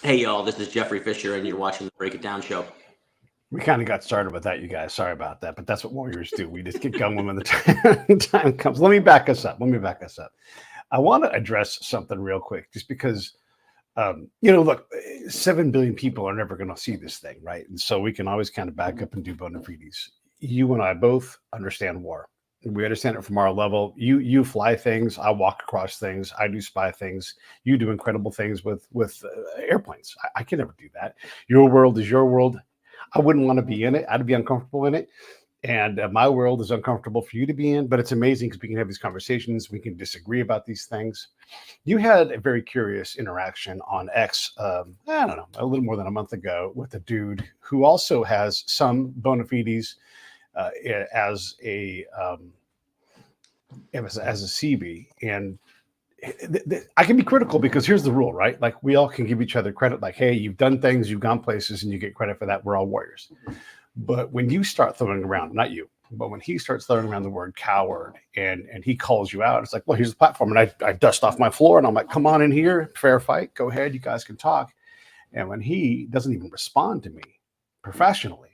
Hey, y'all, this is Jeffrey Fischer, and you're watching the Break It Down show. We kind of got started with that, you guys. Sorry about that, but that's what warriors do. We just get going when the time comes. Let me back us up. I want to address something real quick, just because, look, 7 billion people are never going to see this thing, right? And so we can always kind of back up and do bona fides. You and I both understand war. We understand it from our level. You fly things. I walk across things. I do spy things. You do incredible things with airplanes. I can never do that. Your world is your world. I wouldn't want to be in it. I'd be uncomfortable in it. And my world is uncomfortable for you to be in, but it's amazing because we can have these conversations. We can disagree about these things. You had a very curious interaction on X, I don't know, a little more than a month ago with a dude who also has some bona fides as a CB. And I can be critical because here's the rule, right? Like, we all can give each other credit. Like, hey, you've done things, you've gone places, and you get credit for that. We're all warriors. But when you start throwing around, not you, but when he starts throwing around the word coward and he calls you out, it's like, well, here's the platform. And I dust off my floor and I'm like, come on in here, fair fight, go ahead, you guys can talk. And when he doesn't even respond to me professionally,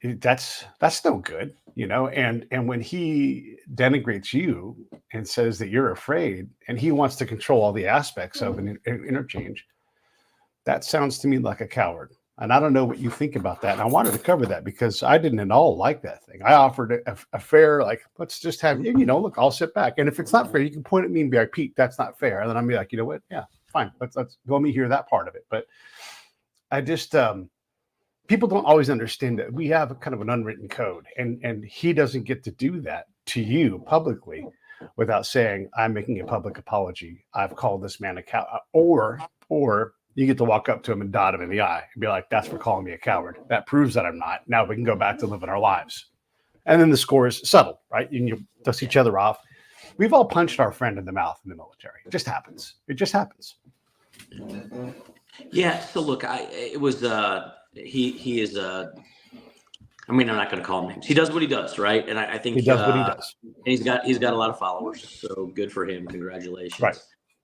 that's no good, and when he denigrates you and says that you're afraid and he wants to control all the aspects of an interchange, that sounds to me like a coward. And I don't know what you think about that. And I wanted to cover that because I didn't at all like that thing. I offered a fair, like, let's just have, look, I'll sit back. And if it's not fair, you can point at me and be like, Pete, that's not fair. And then I'll be like, you know what? Yeah, fine. Let's let me hear that part of it. But I just, people don't always understand that we have a kind of an unwritten code, and he doesn't get to do that to you publicly without saying, I'm making a public apology. I've called this man a coward, or you get to walk up to him and dot him in the eye and be like, that's for calling me a coward. That proves that I'm not. Now we can go back to living our lives. And then the score is settled, right? And you dust each other off. We've all punched our friend in the mouth in the military. It just happens. Yeah. So look, he is I mean, I'm not going to call him names. He does what he does, right? And I think he does what he does. And he's got a lot of followers, so good for him. Congratulations. Right.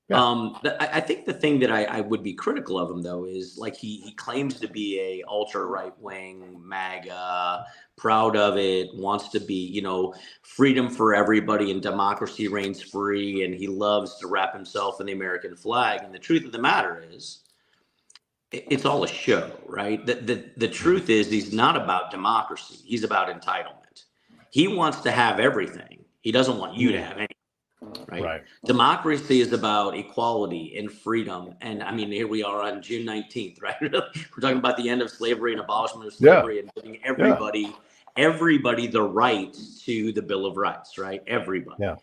Yeah. I think the thing that I would be critical of him, though, is like he claims to be a ultra right wing MAGA, proud of it, wants to be, freedom for everybody and democracy reigns free, and he loves to wrap himself in the American flag. And the truth of the matter is, it's all a show, right? The truth is, he's not about democracy. He's about entitlement. He wants to have everything. He doesn't want you to have anything. Right. Democracy is about equality and freedom. And I mean, here we are on June 19th, right? We're talking about the end of slavery and abolishment of slavery and giving everybody the right to the Bill of Rights, right? Everybody. Yeah.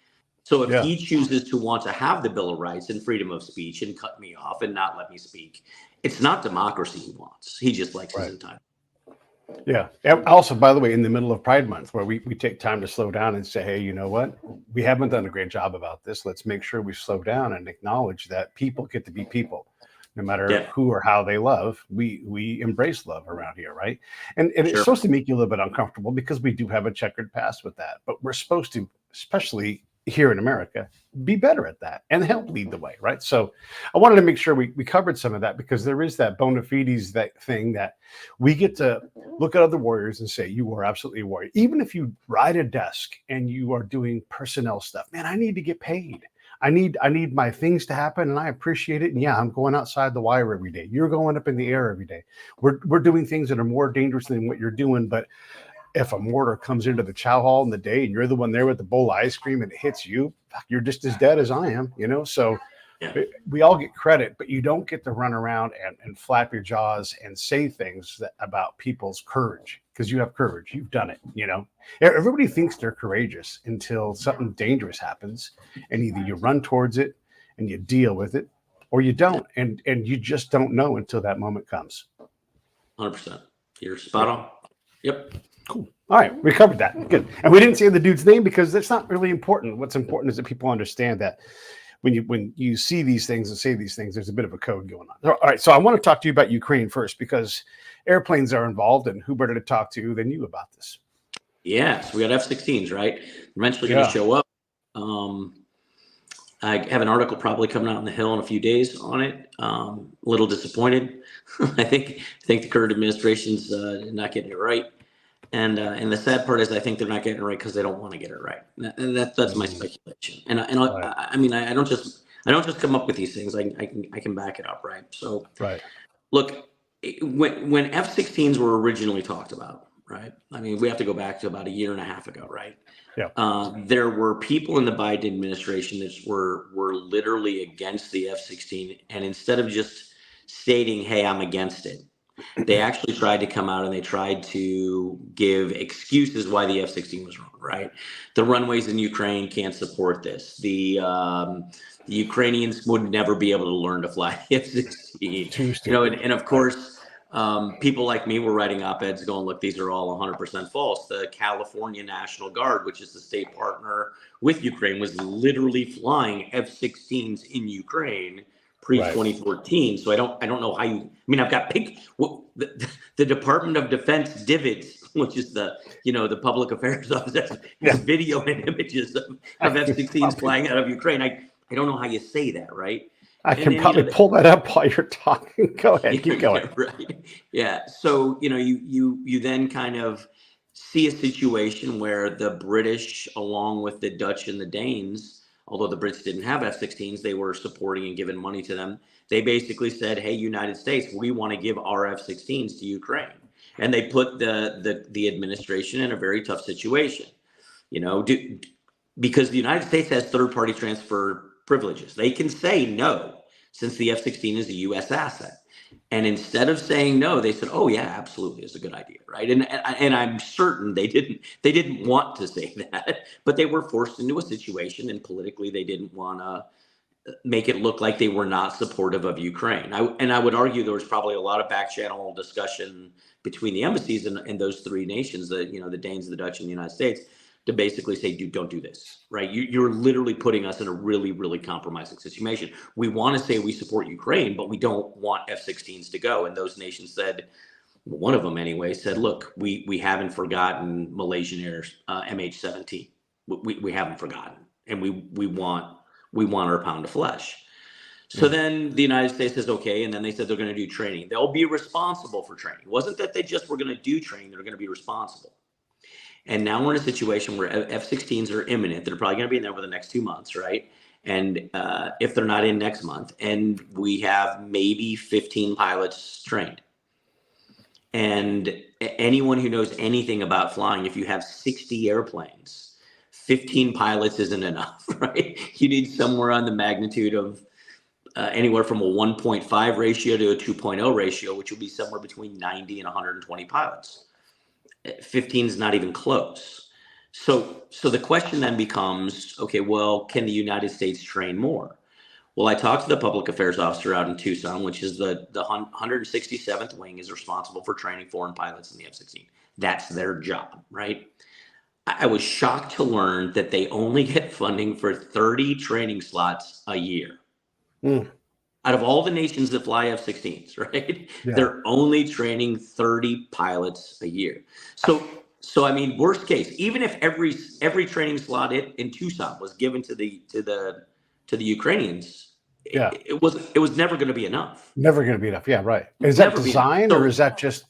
So if he chooses to want to have the Bill of Rights and freedom of speech and cut me off and not let me speak, it's not democracy he wants. He just likes his entitlement. Yeah. Also, by the way, in the middle of Pride Month, where we take time to slow down and say, hey, you know what? We haven't done a great job about this. Let's make sure we slow down and acknowledge that people get to be people. No matter who or how they love, we embrace love around here, right? And it's supposed to make you a little bit uncomfortable because we do have a checkered past with that. But we're supposed to, especially here in America, be better at that and help lead the way, right? So I wanted to make sure we covered some of that, because there is that bona fides, that thing that we get to look at other warriors and say, you are absolutely a warrior. Even if you ride a desk and you are doing personnel stuff, man, I need to get paid. I need my things to happen, and I appreciate it. And yeah, I'm going outside the wire every day. You're going up in the air every day. We're doing things that are more dangerous than what you're doing, but if a mortar comes into the chow hall in the day and you're the one there with the bowl of ice cream and it hits you, you're just as dead as I am, So we all get credit, but you don't get to run around and flap your jaws and say things about people's courage, because you have courage. You've done it, Everybody thinks they're courageous until something dangerous happens, and either you run towards it and you deal with it, or you don't, and you just don't know until that moment comes. 100%. You're spot on. Yep. Cool. All right, we covered that. Good. And we didn't say the dude's name because that's not really important. What's important is that people understand that when you see these things and say these things, there's a bit of a code going on. All right, so I want to talk to you about Ukraine first, because airplanes are involved, and who better to talk to than you about this? Yeah, so we got F-16s, right? Eventually going to show up. I have an article probably coming out in the Hill in a few days on it. A little disappointed. I think the current administration's not getting it right. And the sad part is, I think they're not getting it right because they don't want to get it right. And that's my speculation. Right. I mean, I don't just come up with these things. I can back it up, right? So Right. look, when F-16s were originally talked about, right? I mean, we have to go back to about a year and a half ago, right? Yeah. There were people in the Biden administration that were literally against the F-16, and instead of just stating, "Hey, I'm against it," they actually tried to come out and they tried to give excuses why the F-16 was wrong, right? The runways in Ukraine can't support this. The Ukrainians would never be able to learn to fly the F-16. Too stupid. And of course, people like me were writing op-eds going, look, these are all 100% false. The California National Guard, which is the state partner with Ukraine, was literally flying F-16s in Ukraine pre-2014. So I don't know how you. I mean, I've got the Department of Defense divots, which is the public affairs office, has video and images of F-16s flying out of Ukraine. I don't know how you say that, right? I can probably pull that up while you're talking. Go ahead, keep going. Right. Yeah. So you then kind of see a situation where the British, along with the Dutch and the Danes, although the Brits didn't have F-16s, they were supporting and giving money to them. They basically said, "Hey, United States, we want to give our F-16s to Ukraine," and they put the administration in a very tough situation. Because the United States has third-party transfer privileges. They can say no, since the F-16 is a U.S. asset. And instead of saying no, they said, "Oh yeah, absolutely, it's a good idea," right? And I'm certain they didn't want to say that, but they were forced into a situation, and politically they didn't want to make it look like they were not supportive of Ukraine. I would argue there was probably a lot of back channel discussion between the embassies in those three nations, the Danes, the Dutch, and the United States, to basically say, "Dude, don't do this," right? You're literally putting us in a really, really compromising situation. We want to say we support Ukraine, but we don't want F-16s to go. And those nations said, one of them anyway, said, "Look, we haven't forgotten Malaysian Air's MH17. We haven't forgotten, and we want our pound of flesh." So then the United States says, okay, and then they said they're going to do training. They'll be responsible for training. It wasn't that they just were going to do training; they're going to be responsible. And now we're in a situation where F-16s are imminent. They're probably going to be in there over the next 2 months, right? And if they're not in next month, and we have maybe 15 pilots trained. And anyone who knows anything about flying, if you have 60 airplanes, 15 pilots isn't enough, right? You need somewhere on the magnitude of anywhere from a 1.5 ratio to a 2.0 ratio, which will be somewhere between 90 and 120 pilots. 15 is not even close. So the question then becomes, okay, well, can the United States train more? Well, I talked to the public affairs officer out in Tucson, which is the 167th wing, is responsible for training foreign pilots in the F-16. That's their job, right? I was shocked to learn that they only get funding for 30 training slots a year. Out of all the nations that fly F-16s, right? Yeah. They're only training 30 pilots a year. So I mean, worst case, even if every training slot in Tucson was given to the Ukrainians, yeah, it was never going to be enough. Never going to be enough. Yeah, right. Is that design or is that just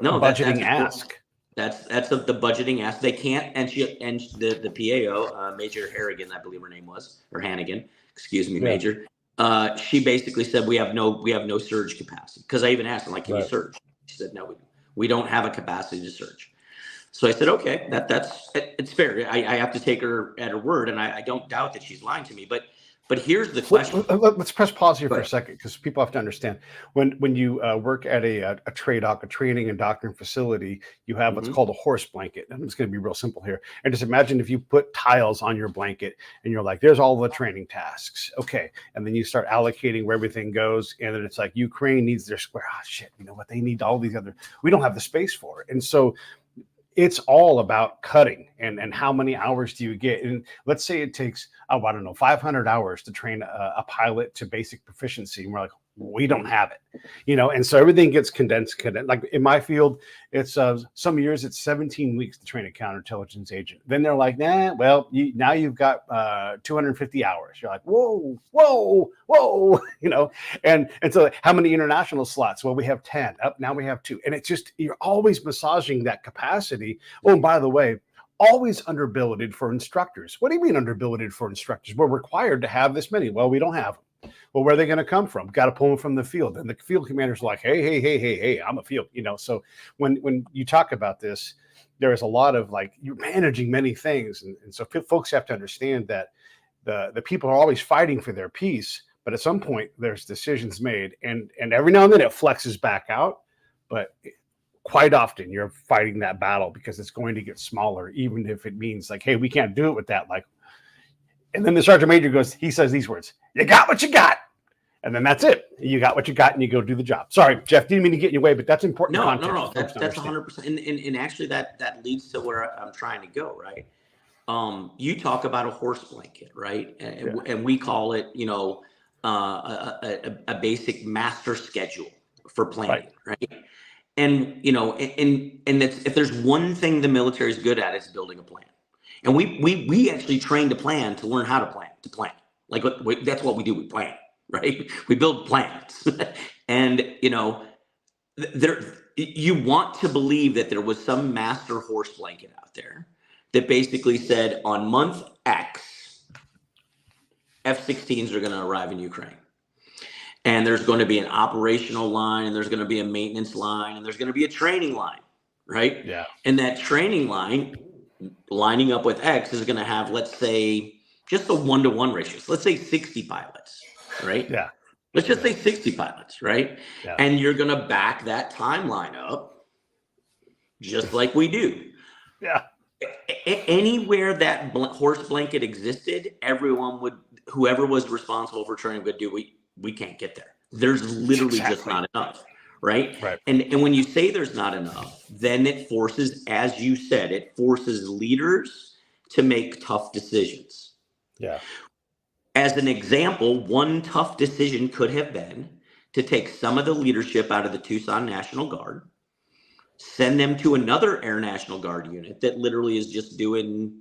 no budgeting ask? That's the budgeting ask. They can't, and the PAO, Major Harrigan, I believe her name was, or Hannigan, excuse me, Major. She basically said we have no surge capacity. Because I even asked them, like, can you surge? She said, no, we don't have a capacity to surge. So I said, okay, it's fair. I have to take her at her word, and I don't doubt that she's lying to me. But here's the question. Let's press pause here for a second, because people have to understand when you work at a training and doctoring facility, you have what's called a horse blanket. And it's going to be real simple here. And just imagine if you put tiles on your blanket and you're like, there's all the training tasks. Okay. And then you start allocating where everything goes. And then it's like, Ukraine needs their square. Oh, shit. You know what? They need all these other, we don't have the space for it. And so it's all about cutting and how many hours do you get? And let's say it takes, I don't know, 500 hours to train a pilot to basic proficiency. And we're like, We don't have it, and so everything gets condensed. Like in my field, it's some years it's 17 weeks to train a counterintelligence agent. Then they're like, nah, well, now you've got 250 hours. You're like, whoa, whoa, whoa, and so how many international slots? Well, we have 10. Now we have 2, and it's just you're always massaging that capacity. Oh, and by the way, always underbilleted for instructors. What do you mean underbilleted for instructors? We're required to have this many. Well, we don't have them. Well, where are they going to come from? Got to pull them from the field. And the field commander's like, hey, I'm a field, So when you talk about this, there is a lot of like, you're managing many things. And so folks have to understand that the people are always fighting for their peace, but at some point there's decisions made and every now and then it flexes back out, but quite often you're fighting that battle because it's going to get smaller, even if it means like, hey, we can't do it with that. Like, and then the sergeant major he says these words, you got what you got. And then that's it. You got what you got and you go do the job. Sorry, Jeff, didn't mean to get in your way, but that's important. No. That's 100%. And actually that leads to where I'm trying to go, right? You talk about a horse blanket, right? And we call it, a basic master schedule for planning, right? And, and that's, if there's one thing the military is good at, it's building a plan. And we actually train to plan to learn how to plan. Like that's what we do. We plan, right? We build plans. And, you want to believe that there was some master horse blanket out there that basically said on month X, F-16s are going to arrive in Ukraine. And there's going to be an operational line, and there's going to be a maintenance line, and there's going to be a training line, right? Yeah. And that training line lining up with X is going to have, let's say, just a 1-to-1 ratio. So let's say 60 pilots, right? Yeah. Let's just say 60 pilots, right? Yeah. And you're going to back that timeline up just like we do. Yeah. Anywhere that horse blanket existed, whoever was responsible for training would do, we can't get there. There's literally just not enough, right? And when you say there's not enough, then it forces, as you said, it forces leaders to make tough decisions. Yeah. As an example, one tough decision could have been to take some of the leadership out of the Tucson National Guard, send them to another Air National Guard unit that literally is just doing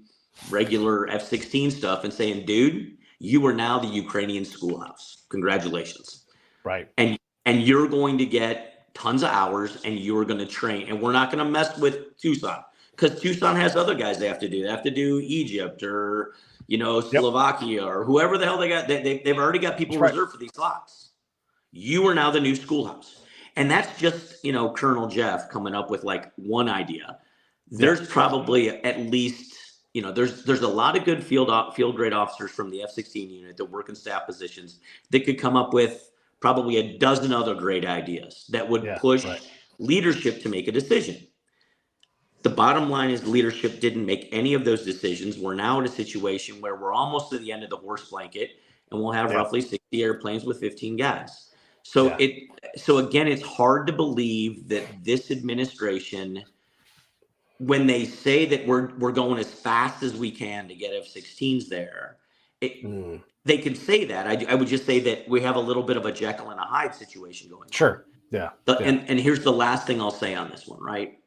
regular F-16 stuff and saying, dude, you are now the Ukrainian schoolhouse. Congratulations. Right. And you're going to get tons of hours and you're going to train. And we're not going to mess with Tucson because Tucson has other guys they have to do. They have to do Egypt or, Slovakia or whoever the hell they got. They've already got people reserved for these slots. You are now the new schoolhouse. And that's just, Colonel Jeff coming up with like one idea. There's probably at least, there's a lot of good field grade officers from the F-16 unit that work in staff positions that could come up with probably a dozen other great ideas that would push leadership to make a decision. The bottom line is leadership didn't make any of those decisions. We're now in a situation where we're almost to the end of the horse blanket and we'll have roughly 60 airplanes with 15 guys. So again, it's hard to believe that this administration, when they say that we're going as fast as we can to get F-16s there, they can say that. I would just say that we have a little bit of a Jekyll and a Hyde situation going on. Sure. Yeah. And here's the last thing I'll say on this one, right?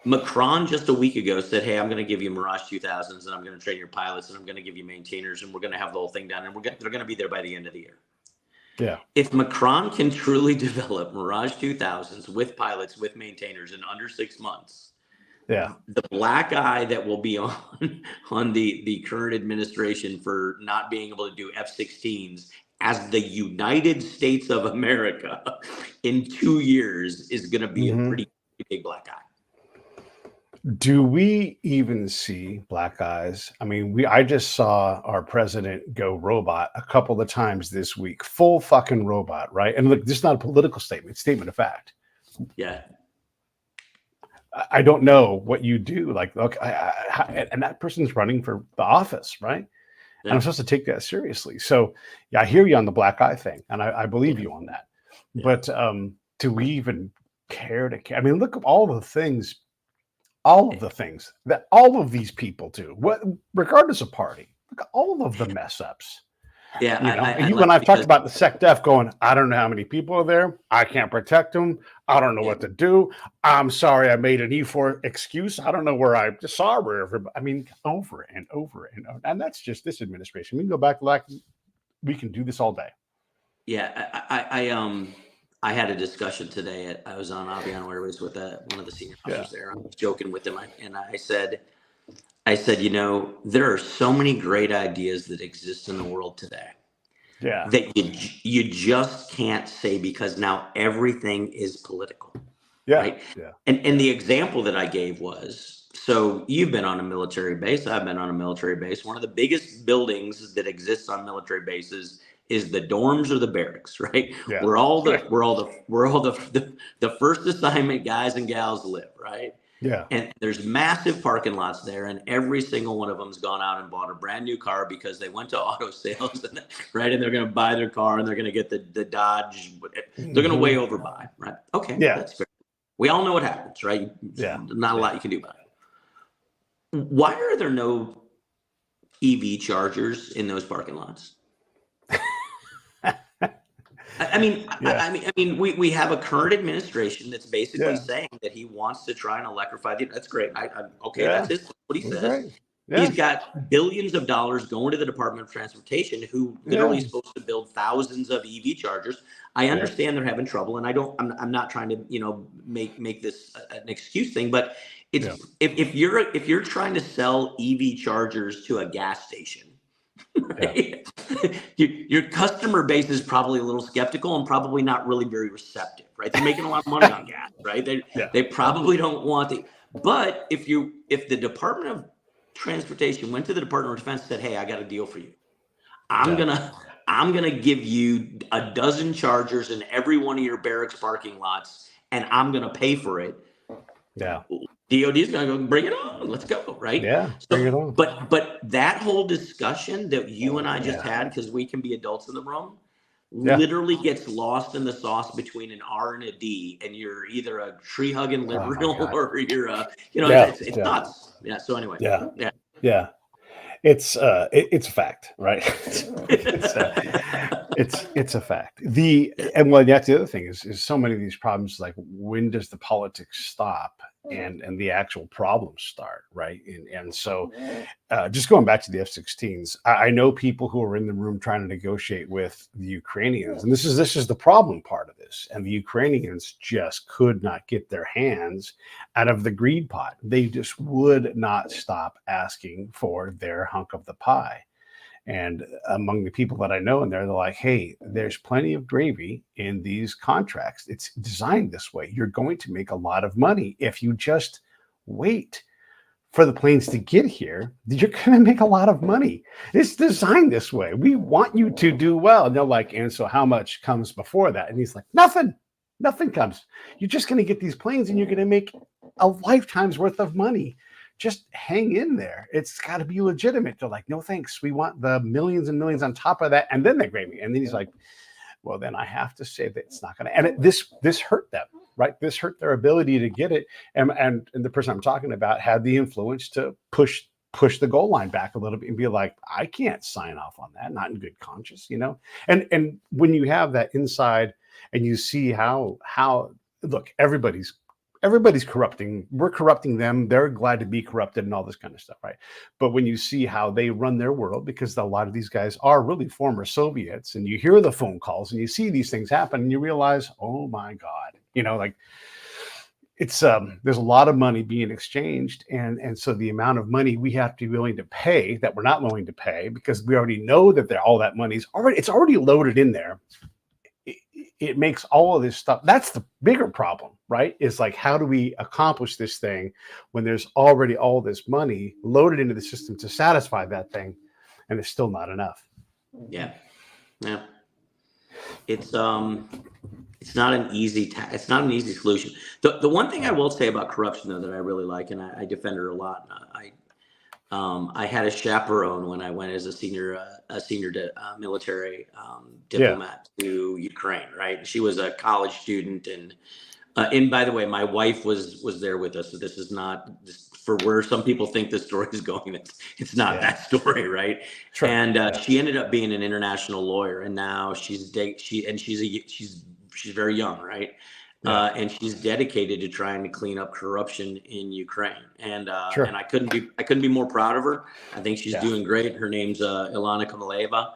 Macron just a week ago said, hey, I'm going to give you Mirage 2000s and I'm going to train your pilots and I'm going to give you maintainers and we're going to have the whole thing done and they're going to be there by the end of the year. Yeah. If Macron can truly develop Mirage 2000s with pilots, with maintainers in under 6 months, the black eye that will be on the current administration for not being able to do F-16s as the United States of America in 2 years is going to be a pretty big black eye. Do we even see black eyes? I mean, I just saw our president go robot a couple of times this week, full fucking robot, right? And look, this is not a political statement, it's a statement of fact. Yeah. I don't know what you do. Like, look, and that person's running for the office, right? And I'm supposed to take that seriously. So I hear you on the black eye thing, and I believe you on that. But do we even care to care? I mean, look at all of the things that all of these people do, regardless of party. Look at all of the mess ups. Yeah, I You like and it I've talked because about the SecDef going, I don't know how many people are there. I can't protect them. I don't know yeah, what to do. I'm sorry I made an E4 excuse. I don't know where I saw where everybody. I mean, over and over and over. And that's just this administration. We can go back like we can do this all day. yeah. I had a discussion today. I was on Aviano Airways with one of the senior Yeah. officers there. I was joking with him, and I said, there are so many great ideas that exist in the world today Yeah. that you just can't say because now everything is political, Yeah. right? Yeah. And the example that I gave was, so you've been on a military base, I've been on a military base. One of the biggest buildings that exists on military bases is the dorms or the barracks, right? Yeah. Where all the first assignment guys and gals live, right? Yeah. And there's massive parking lots there, and every single one of them's gone out and bought a brand new car because they went to auto sales, and, right? And they're going to buy their car, and they're going to get the Dodge. They're going to way overbuy, right? Okay, Yeah. that's fair. We all know what happens, right? Yeah. Not a lot you can do about it. Why are there no EV chargers in those parking lots? We have a current administration that's basically Yeah. saying that he wants to try and electrify the. That's great. Okay, Yeah. that's what he That's says. right. Yeah. He's got billions of dollars going to the Department of Transportation, who literally is supposed to build thousands of EV chargers. I understand they're having trouble, and I'm not trying to make this an excuse thing, but it's if you're trying to sell EV chargers to a gas station, right? Your customer base is probably a little skeptical and probably not really very receptive, right? They're making a lot of money on gas, right? They probably don't want it. But if the Department of Transportation went to the Department of Defense and said, "Hey, I got a deal for you. I'm gonna give you a dozen chargers in every one of your barracks parking lots, and I'm gonna pay for it." Yeah. DOD is going to go, bring it on. Let's go, right? Yeah. Bring it on. But that whole discussion that you and I just had, because we can be adults in the room, literally gets lost in the sauce between an R and a D, and you're either a tree hugging liberal or you're it's nuts. Yeah. So anyway. Yeah. It's a fact, right? it's a fact. And that's the other thing is so many of these problems, like when does the politics stop and the actual problems start, right? And so just going back to the F-16s, I know people who are in the room trying to negotiate with the Ukrainians, and this is the problem part of this. And the Ukrainians just could not get their hands out of the greed pot. They just would not stop asking for their hunk of the pie. And among the people that I know in there, they're like, hey, there's plenty of gravy in these contracts. It's designed this way. You're going to make a lot of money if you just wait for the planes to get here. You're going to make a lot of money. It's designed this way. We want you to do well. And they're like, and so how much comes before that? And he's like, nothing comes. You're just going to get these planes and you're going to make a lifetime's worth of money. Just hang in there. It's got to be legitimate. They're like, no, thanks. We want the millions and millions on top of that. And then they grade me. And then he's like, well, then I have to say that it's not going to. And this hurt them, right? This hurt their ability to get it. And the person I'm talking about had the influence to push the goal line back a little bit and be like, I can't sign off on that, not in good conscience, And when you have that inside and you see how look, everybody's corrupting. We're corrupting them. They're glad to be corrupted and all this kind of stuff, right? But when you see how they run their world, because a lot of these guys are really former Soviets, and you hear the phone calls and you see these things happen and you realize, oh my God, like it's there's a lot of money being exchanged. And so the amount of money we have to be willing to pay that we're not willing to pay because we already know that all that money's already loaded in there. It makes all of this stuff. That's the bigger problem, right? Is like, how do we accomplish this thing when there's already all this money loaded into the system to satisfy that thing, and it's still not enough? Yeah. It's not an easy it's not an easy solution. The one thing I will say about corruption, though, that I really like, and I defend her a lot. I had a chaperone when I went as a senior military diplomat to Ukraine. Right, she was a college student, and And by the way, my wife was there with us, so this is not for where some people think the story is going. It's not Yeah. that story, right? Sure. And Yeah. she ended up being an international lawyer, and now she's very young, right? Yeah. And she's dedicated to trying to clean up corruption in Ukraine, Sure. and I couldn't be more proud of her. I think she's Yeah. doing great. Her name's Ilana Kovaleva.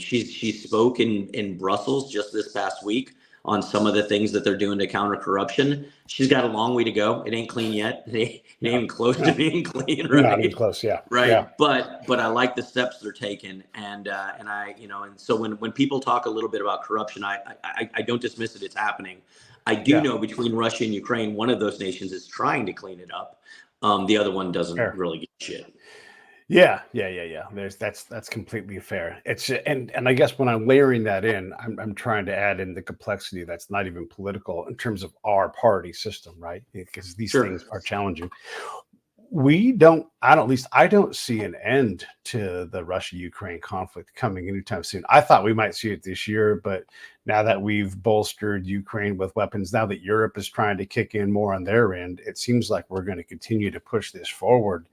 She spoke in Brussels just this past week on some of the things that they're doing to counter corruption. She's got a long way to go. It ain't clean yet. It ain't No. even close to No. being clean, Not even right? close. Yeah. Right. Yeah. But I like the steps they're taking, and I, and so when people talk a little bit about corruption, I don't dismiss it. It's happening. I do Yeah. know between Russia and Ukraine, one of those nations is trying to clean it up. The other one doesn't Fair. really give a shit. Yeah. That's completely fair. It's and I guess when I'm layering that in, I'm trying to add in the complexity that's not even political in terms of our party system, right? Because these Sure. things are challenging. At least I don't see an end to the Russia-Ukraine conflict coming anytime soon. I thought we might see it this year, but now that we've bolstered Ukraine with weapons, now that Europe is trying to kick in more on their end, it seems like we're going to continue to push this forward.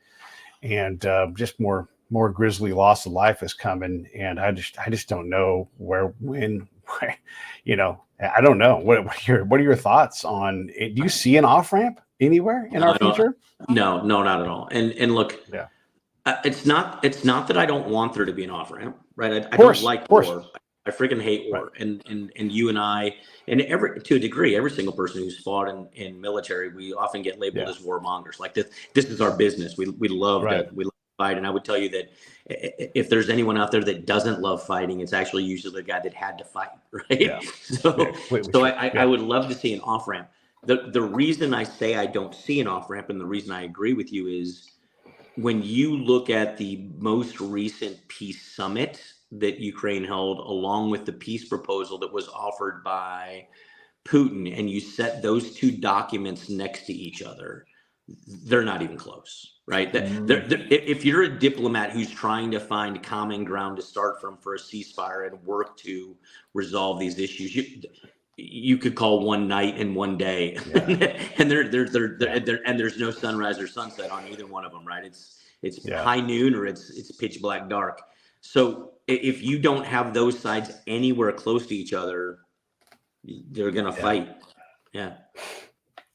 And just more grisly loss of life is coming, and I just don't know where I don't know what are your thoughts on it? Do you see an off ramp anywhere in our future? No, not at all. And look, Yeah, it's not that I don't want there to be an off ramp, right? I course, don't like of course. war. I freaking hate Right. war. And you and I, and to a degree, every single person who's fought in military, we often get labeled Yeah. as warmongers. Like this is our business. We love Right. to fight. And I would tell you that if there's anyone out there that doesn't love fighting, it's actually usually the guy that had to fight, right? Yeah. So Yeah, completely true. I would love to see an off ramp. The reason I say I don't see an off ramp, and the reason I agree with you, is when you look at the most recent peace summit that Ukraine held, along with the peace proposal that was offered by Putin, and you set those two documents next to each other, they're not even close, right? If you're a diplomat who's trying to find common ground to start from for a ceasefire and work to resolve these issues, you could call one night and one day, and there's no sunrise or sunset on either one of them, right? It's high noon or it's pitch black dark. So if you don't have those sides anywhere close to each other, they're gonna fight. Yeah,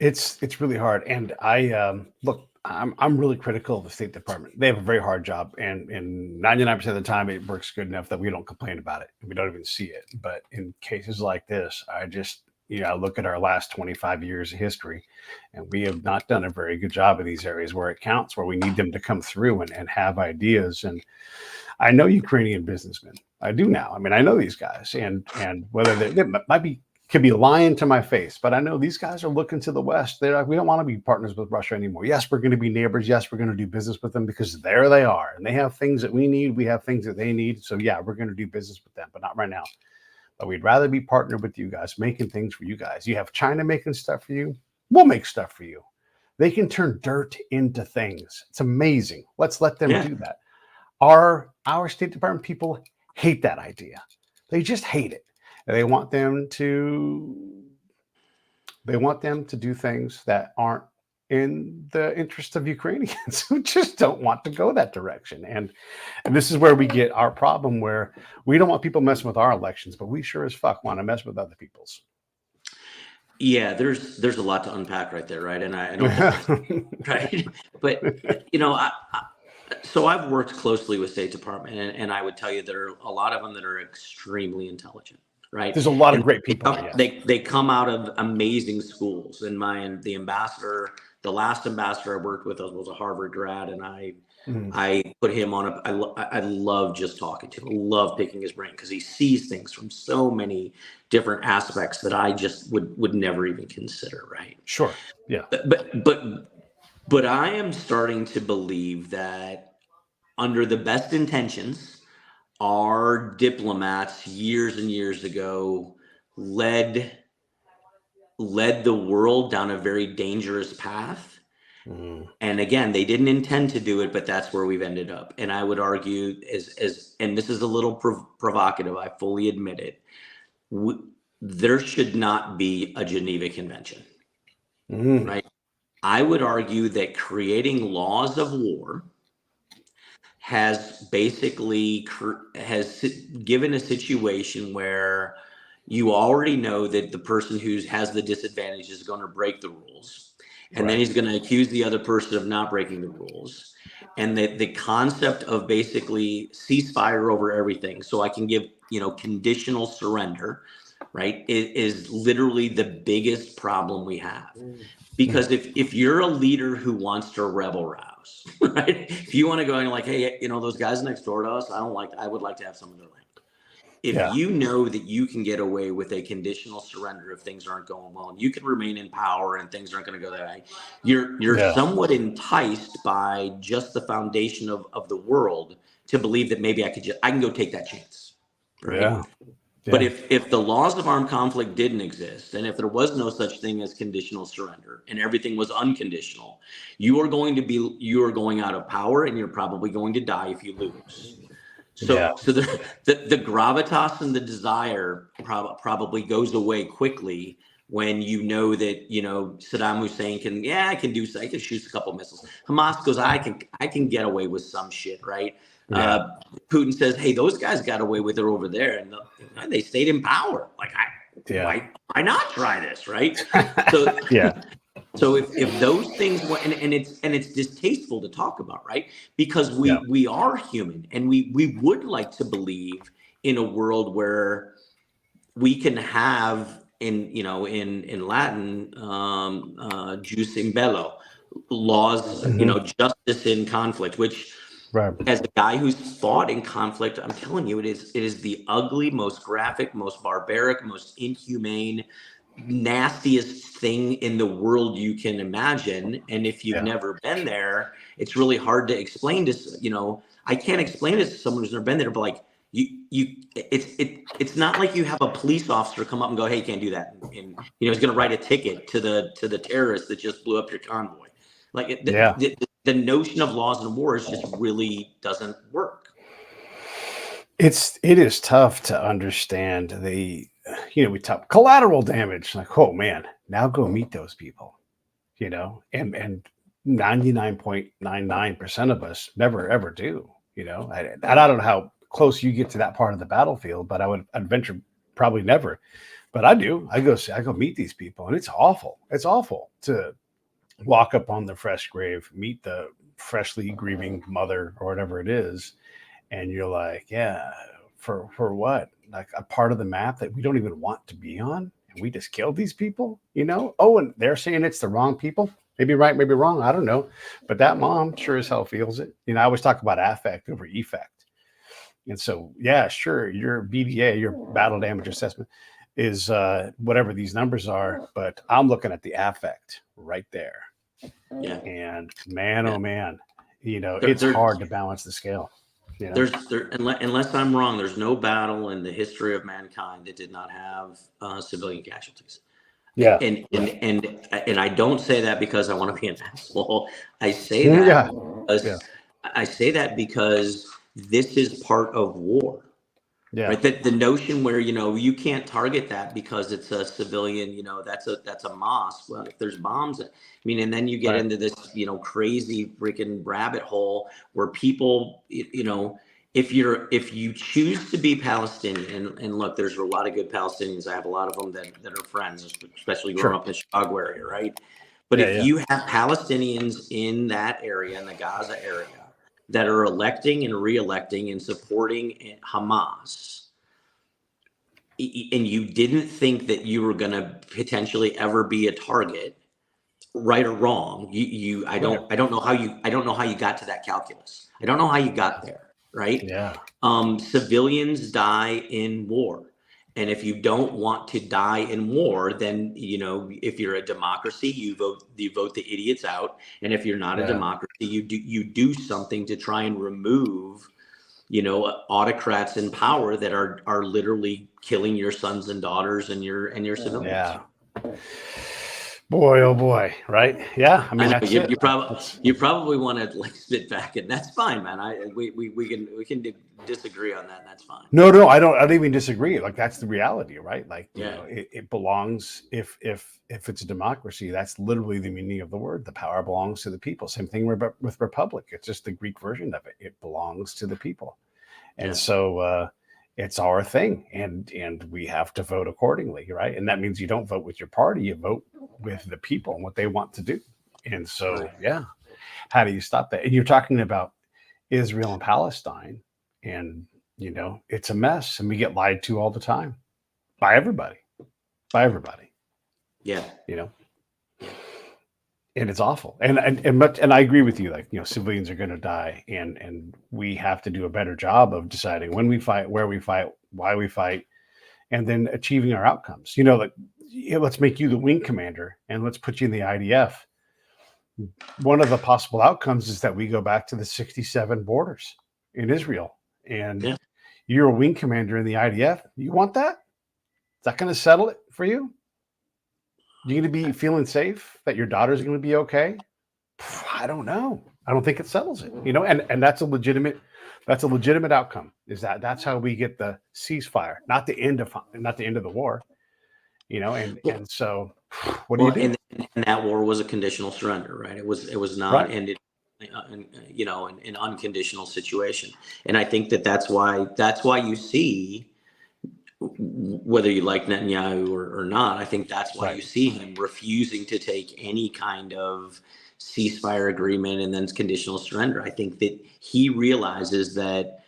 it's really hard. And I'm really critical of the State Department. They have a very hard job, and 99% of the time it works good enough that we don't complain about it. We don't even see it. But in cases like this, I just, I look at our last 25 years of history, and we have not done a very good job in these areas where it counts, where we need them to come through and have ideas. And I know Ukrainian businessmen. I do now. I mean, I know these guys, and whether they could be lying to my face, but I know these guys are looking to the West. They're like, we don't want to be partners with Russia anymore. Yes, we're going to be neighbors. Yes, we're going to do business with them because there they are. And they have things that we need. We have things that they need. So yeah, we're going to do business with them, but not right now. But we'd rather be partnered with you guys, making things for you guys. You have China making stuff for you. We'll make stuff for you. They can turn dirt into things. It's amazing. Let's let them do that. Our State Department people hate that idea. They just hate it. They want them to do things that aren't in the interest of Ukrainians who just don't want to go that direction. And this is where we get our problem, where we don't want people messing with our elections, but we sure as fuck want to mess with other people's. Yeah, there's a lot to unpack right there, right? And I don't right, but so I've worked closely with State Department, and I would tell you there are a lot of them that are extremely intelligent. Right. There's a lot of great people. They come out of amazing schools. And the last ambassador I worked with was a Harvard grad, and I put him on I love just talking to him. I love picking his brain because he sees things from so many different aspects that I just would never even consider. Right. Sure. Yeah. But I am starting to believe that under the best intentions, our diplomats years and years ago led the world down a very dangerous path. And again, they didn't intend to do it, but that's where we've ended up. And I would argue, and this is a little provocative, I fully admit it, there should not be a Geneva Convention, Mm. right? I would argue that creating laws of war has basically has given a situation where you already know that the person who has the disadvantage is going to break the rules, and then Right. he's going to accuse the other person of not breaking the rules. And the concept of basically ceasefire over everything, so I can give, conditional surrender, right, is literally the biggest problem we have. Because if you're a leader who wants to rebel rouse, right? If you want to go and like, hey, those guys next door to us, I would like to have some of their land. If Yeah. you know that you can get away with a conditional surrender if things aren't going well, and you can remain in power and things aren't going to go that way, you're Yeah. somewhat enticed by just the foundation of the world to believe that maybe I can go take that chance, right? Yeah. But Yeah. if the laws of armed conflict didn't exist, and if there was no such thing as conditional surrender, and everything was unconditional, you are going out of power, and you're probably going to die if you lose. Yeah. So the gravitas and the desire probably goes away quickly when you know that Saddam Hussein I can shoot a couple missiles. Hamas goes, I can get away with some shit, right? Yeah. Putin says, hey, those guys got away with it over there, and they stayed in power. Like, Yeah. why not try this, right? So Yeah. so if those things were, and it's distasteful to talk about, right? Because Yeah. we are human, and we would like to believe in a world where we can have in Latin, jus in bello, laws, Mhm. justice in conflict, which, Right. as a guy who's fought in conflict, I'm telling you, it is the ugly, most graphic, most barbaric, most inhumane, nastiest thing in the world you can imagine. And if you've Yeah. never been there, it's really hard to explain to, I can't explain it to someone who's never been there, but like it's not like you have a police officer come up and go, hey, you can't do that. And he's going to write a ticket to the terrorist that just blew up your convoy. Like Yeah. the notion of laws and wars just really doesn't work. It is tough to understand we talk collateral damage. Like, oh man, now go meet those people, and 99.99% of us never ever do, and I don't know how close you get to that part of the battlefield, but I'd venture probably never. But I do. I go meet these people, and it's awful. It's awful to walk up on the fresh grave, meet the freshly grieving mother or whatever it is, and you're like, yeah, for what? Like a part of the map that we don't even want to be on, and we just killed these people, Oh, and they're saying it's the wrong people. Maybe right, maybe wrong. I don't know, but that mom sure as hell feels it. I always talk about affect over effect, and so yeah, sure, your BDA, your battle damage assessment, is whatever these numbers are, but I'm looking at the affect right there, Yeah. and man, Yeah. oh man, it's There, hard to balance the scale. unless I'm wrong, there's no battle in the history of mankind that did not have civilian casualties. Yeah. And I don't say that because I want to be an asshole. I say Yeah. that Yeah. because this is part of war. Yeah. Right, that the notion where you can't target that because it's a civilian, that's a mosque. Well, if there's bombs, and then you get Right. into this crazy freaking rabbit hole where people, if you choose to be Palestinian, and look, there's a lot of good Palestinians. I have a lot of them that are friends, especially growing Sure. up in the Chicago area, right? But Yeah. if Yeah. you have Palestinians in that area, in the Gaza area, that are electing and re-electing and supporting Hamas, and you didn't think that you were going to potentially ever be a target, right or wrong, I don't know how you got to that calculus. I don't know how you got there, right? Yeah. Civilians die in war. And if you don't want to die in war, then if you're a democracy, you vote the idiots out. And if you're not a Yeah. democracy, you do something to try and remove autocrats in power that are literally killing your sons and daughters and your civilians. Yeah. Boy, oh boy, right? Yeah, I I mean know that's it. you probably want to like sit back, and that's fine, man. We can disagree on that. And that's fine. No, I don't even disagree. Like that's the reality, right? Like, Yeah, it belongs, if it's a democracy, that's literally the meaning of the word. The power belongs to the people. Same thing with republic. It's just the Greek version of it. It belongs to the people. And yeah, so it's our thing, and we have to vote accordingly, right? And that means you don't vote with your party, you vote with the people and what they want to do. And so, right. yeah, how do you stop that? And you're talking about Israel and Palestine, and it's a mess, and we get lied to all the time by everybody, by everybody, Yeah, you know, yeah, and it's awful. And I agree with you. Like, civilians are going to die, and we have to do a better job of deciding when we fight, where we fight, why we fight, and then achieving our outcomes. Like, let's make you the wing commander, and let's put you in the IDF. One of the possible outcomes is that we go back to the 67 borders in Israel, and yeah. you're a wing commander in the IDF. You want that? Is that going to settle it for you? You're going to be feeling safe that your daughter's going to be okay? I don't know. I don't think it settles it. And that's a legitimate outcome. That's how we get the ceasefire, not the end of the war. Well, And so, what do you well, do? and that war was a conditional surrender, right? It was not Right. ended, in unconditional situation. And I think that's why you see, whether you like Netanyahu or not, I think that's why Right. you see him refusing to take any kind of ceasefire agreement and then conditional surrender. I think that he realizes that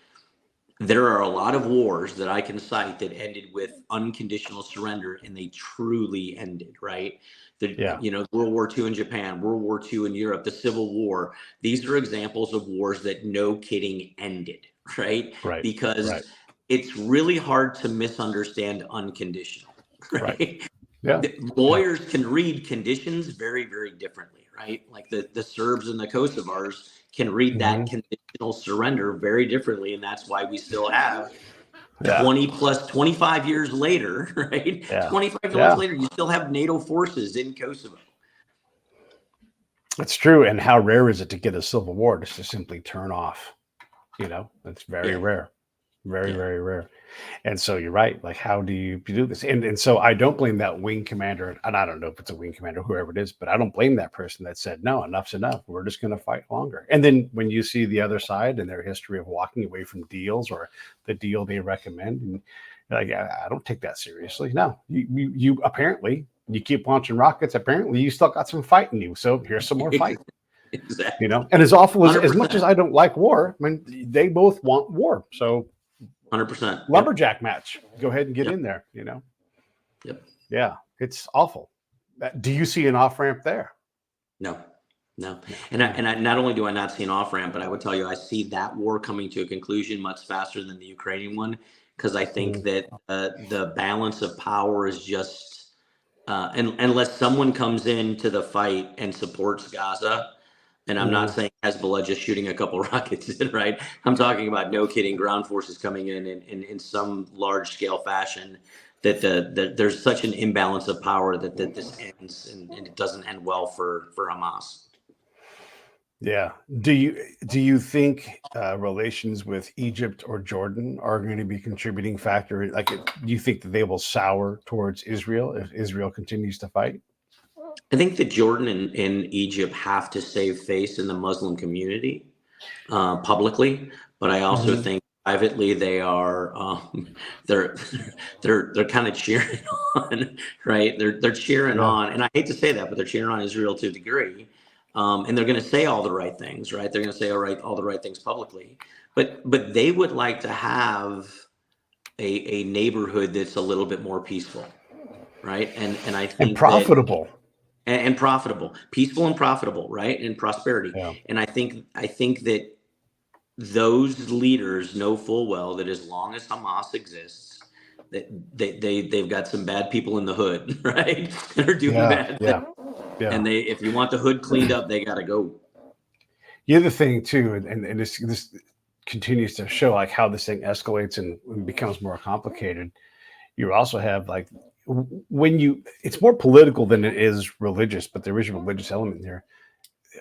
there are a lot of wars that I can cite that ended with unconditional surrender, and they truly ended, right? Yeah. World War II in Japan, World War II in Europe, the Civil War. These are examples of wars that, no kidding, ended, right? Right. Right. Because it's really hard to misunderstand unconditional, Right. right? Yeah. Yeah. Lawyers can read conditions very, very differently, right? Like the Serbs and the Kosovars can read that Hmm. conditional surrender very differently. And that's why we still have Yeah. 20 plus 25 years later, right? Yeah. 25 years Yeah. later, you still have NATO forces in Kosovo. It's true. And how rare is it to get a civil war just to simply turn off? It's very Yeah. rare. Very, Yeah. very rare. And so you're right. Like, how do you do this? And so I don't blame that wing commander. And I don't know if it's a wing commander, whoever it is, but I don't blame that person that said, no, enough's enough. We're just going to fight longer. And then when you see the other side and their history of walking away from deals, or the deal they recommend, and you're like, I don't take that seriously. No, you apparently, you keep launching rockets. Apparently you still got some fight in you. So here's some more fight. Exactly. And as awful as much 100%. as I don't like war, I mean, they both want war. So 100%. lumberjack match. Go ahead and get Yep. in there. Yep. Yeah, it's awful. Do you see an off ramp there? No. And I not only do I not see an off ramp, but I would tell you I see that war coming to a conclusion much faster than the Ukrainian one, because I think that the balance of power is just, unless someone comes into the fight and supports Gaza. And I'm not saying Hezbollah just shooting a couple rockets in, right? I'm talking about, no kidding, ground forces coming in some large scale fashion. That there's such an imbalance of power that this ends, and it doesn't end well for Hamas. Yeah. Do you think relations with Egypt or Jordan are going to be a contributing factor? Like, do you think that they will sour towards Israel if Israel continues to fight? I think that Jordan and Egypt have to save face in the Muslim community publicly, but I also think privately they are they're they're kind of cheering on, right? They're cheering Yeah. on, and I hate to say that, but they're cheering on Israel to a degree, and they're going to say all the right things, right? They're going to say all the right things publicly, but they would like to have a neighborhood that's a little bit more peaceful, right? And I And think that. profitable. And profitable, peaceful and profitable, right? And prosperity. Yeah. And I think that those leaders know full well that as long as Hamas exists, that they've got some bad people in the hood, right? That are doing bad things. Yeah. And if you want the hood cleaned up, they got to go. The other thing too, and this continues to show like how this thing escalates and becomes more complicated. You also have like it's more political than it is religious, but there is a religious element there.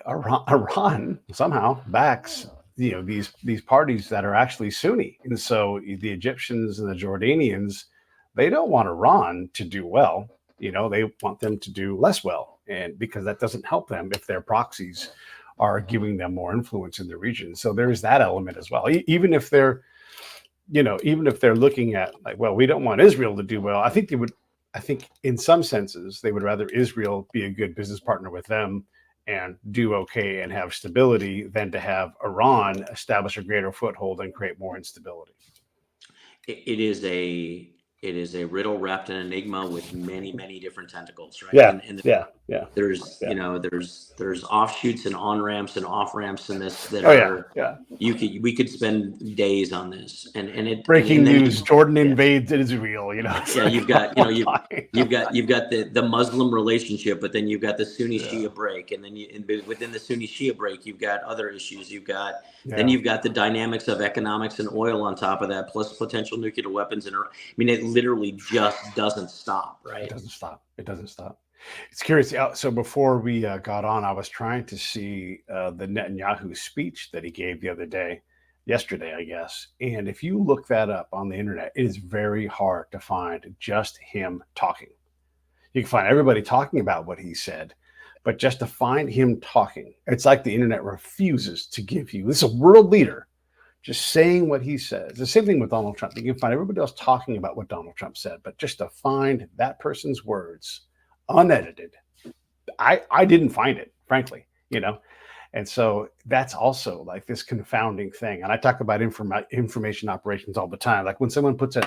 Iran somehow backs these parties that are actually Sunni, and so the Egyptians and the Jordanians, they don't want Iran to do well. They want them to do less well, and because that doesn't help them if their proxies are giving them more influence in the region. So there's that element as well. Even if they're looking at like, well, we don't want Israel to do well. I think in some senses they would rather Israel be a good business partner with them and do okay and have stability than to have Iran establish a greater foothold and create more instability. It is a riddle wrapped in enigma with many, many different tentacles, right? Yeah, and yeah. There's there's offshoots and on ramps and off ramps in this that we could spend days on this. And breaking news: Jordan invades Israel. Yeah, you've got the Muslim relationship, but then you've got the Sunni Shia break, and then within the Sunni Shia break, you've got other issues. Then you've got the dynamics of economics and oil on top of that, plus potential nuclear weapons. And it literally just doesn't stop, right? It doesn't stop. It's curious. So before we got on, I was trying to see the Netanyahu speech that he gave the other day, yesterday, I guess. And if you look that up on the internet, it is very hard to find just him talking. You can find everybody talking about what he said, but just to find him talking, it's like the internet refuses to give you. This is a world leader just saying what he says. The same thing with Donald Trump. You can find everybody else talking about what Donald Trump said, but just to find that person's words unedited, I didn't find it, frankly, and so that's also like this confounding thing. And I talk about information operations all the time. Like when someone puts an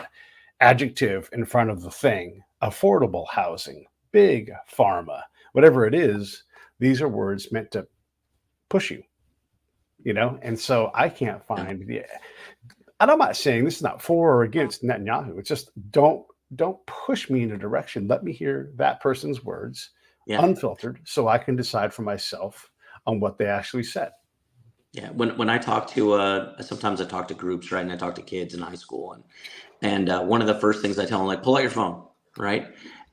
adjective in front of the thing, affordable housing, big pharma, whatever it is, these are words meant to push you, and so I can't find and I'm not saying this is not for or against Netanyahu. It's just don't push me in a direction. Let me hear that person's words unfiltered so I can decide for myself on what they actually said. Yeah. When I talk to, sometimes I talk to groups, right? And I talk to kids in high school and one of the first things I tell them, like, pull out your phone, right?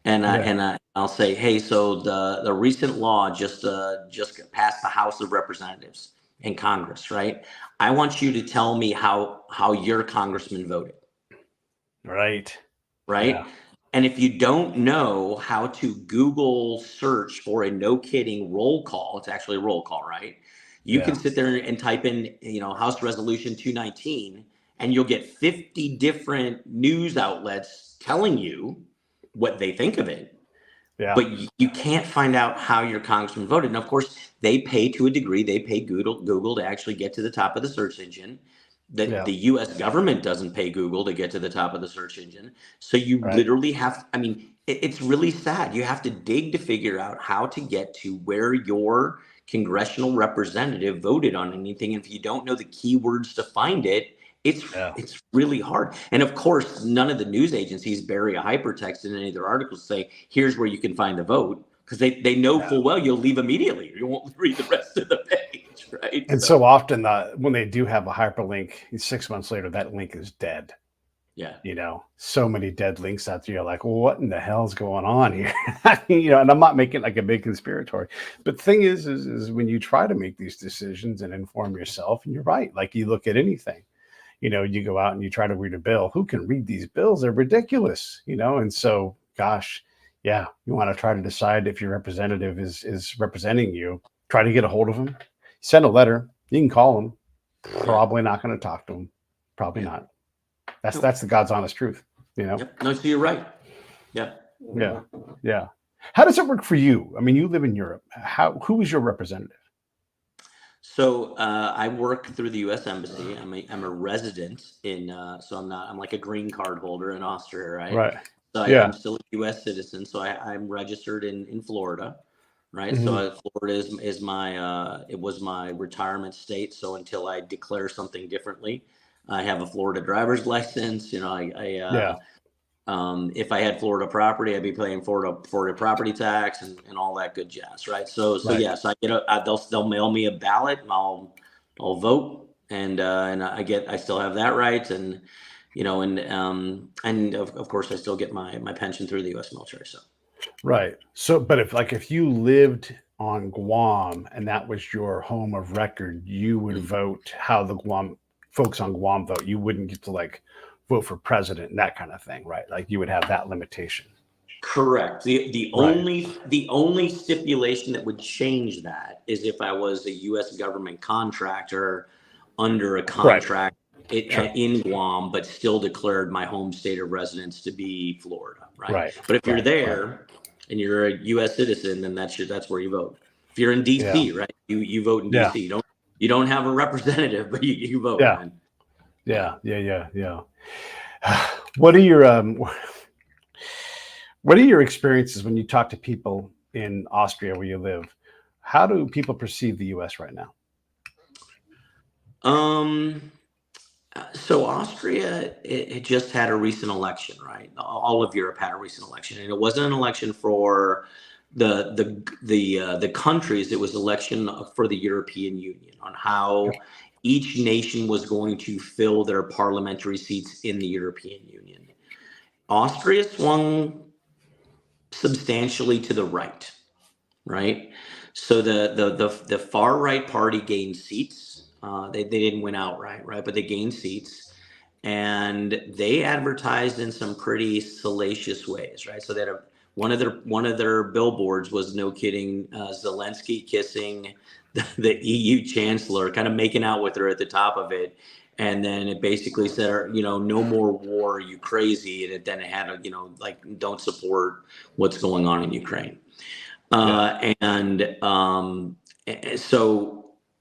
And I'll say, hey, so the recent law just passed the House of Representatives in Congress, right? I want you to tell me how your congressman voted. Right. Yeah. And if you don't know how to Google search for a no kidding roll call, it's actually a roll call, right? You can sit there and type in, House Resolution 219, and you'll get 50 different news outlets telling you what they think of it. Yeah. But you can't find out how your congressman voted. And of course, they pay to a degree. They pay Google to actually get to the top of the search engine. The U.S. government doesn't pay Google to get to the top of the search engine. So you literally have, it's really sad. You have to dig to figure out how to get to where your congressional representative voted on anything. And if you don't know the keywords to find it, it's really hard. And of course, none of the news agencies bury a hypertext in any of their articles say, here's where you can find the vote. Because they know full well you'll leave immediately. You won't read the rest of the page, right? And so often when they do have a hyperlink, 6 months later, that link is dead. Yeah. So many dead links out there. You're like, well, what in the hell's going on here? And I'm not making like a big conspiratory. But the thing is when you try to make these decisions and inform yourself, and you're right, like you look at anything, you go out and you try to read a bill. Who can read these bills? They're ridiculous, and so, gosh, yeah, you want to try to decide if your representative is representing you. Try to get a hold of them. Send a letter. You can call them. Probably not going to talk to them. Probably not. That's the God's honest truth. Yep. No, so you're right. Yeah. How does it work for you? You live in Europe. Who is your representative? So I work through the U.S. Embassy. I'm a resident so I'm like a green card holder in Austria, right? Right. So I'm still a U.S. citizen. So I'm registered in Florida, right? Mm-hmm. So Florida is my it was my retirement state. So until I declare something differently, I have a Florida driver's license. If I had Florida property, I'd be paying Florida property tax and all that good jazz, right? So yes, I get they'll mail me a ballot and I'll vote, and I still have that right, and and of course I still get my pension through the U.S. military. So Right. So, but if you lived on Guam and that was your home of record, you would vote how the Guam folks on Guam vote. You wouldn't get to like vote for president and that kind of thing, right? Like you would have that limitation. correct. The Right. only stipulation that would change that is if I was a U.S. government contractor under a Right. contract Sure. in Guam, but still declared my home state of residence to be Florida, right? Right. But if you're Right. there and you're a U.S. citizen, then that's where you vote. If you're in Yeah. D.C., right, you vote in Yeah. D.C. You don't have a representative, but you vote, Yeah. man. Yeah. What are your experiences when you talk to people in Austria where you live? How do people perceive the U.S. right now? So Austria, it just had a recent election, right? All of Europe had a recent election, and it wasn't an election for the countries. It was election for the European Union on how each nation was going to fill their parliamentary seats in the European Union. Austria swung substantially to the right, right? So the far right party gained seats. They didn't win outright, right? But they gained seats, and they advertised in some pretty salacious ways, right? So that one of their billboards was, no kidding, Zelensky kissing the EU chancellor, kind of making out with her at the top of it. And then it basically said, no more war, you crazy. And then it had like, don't support what's going on in Ukraine.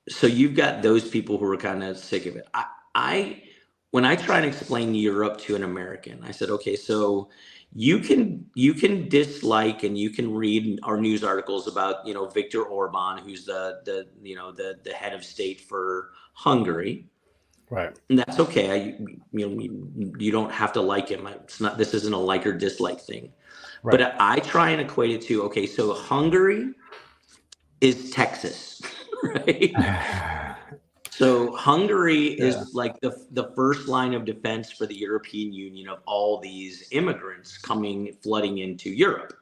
So you've got those people who are kind of sick of it. When I try to explain Europe to an American, I said, okay, so you can dislike and you can read our news articles about Viktor Orban, who's the head of state for Hungary. Right. And that's okay. You don't have to like him. This isn't a like or dislike thing. Right. But I try and equate it to, okay, so Hungary is Texas, right? So Hungary is like the first line of defense for the European Union of all these immigrants flooding into Europe,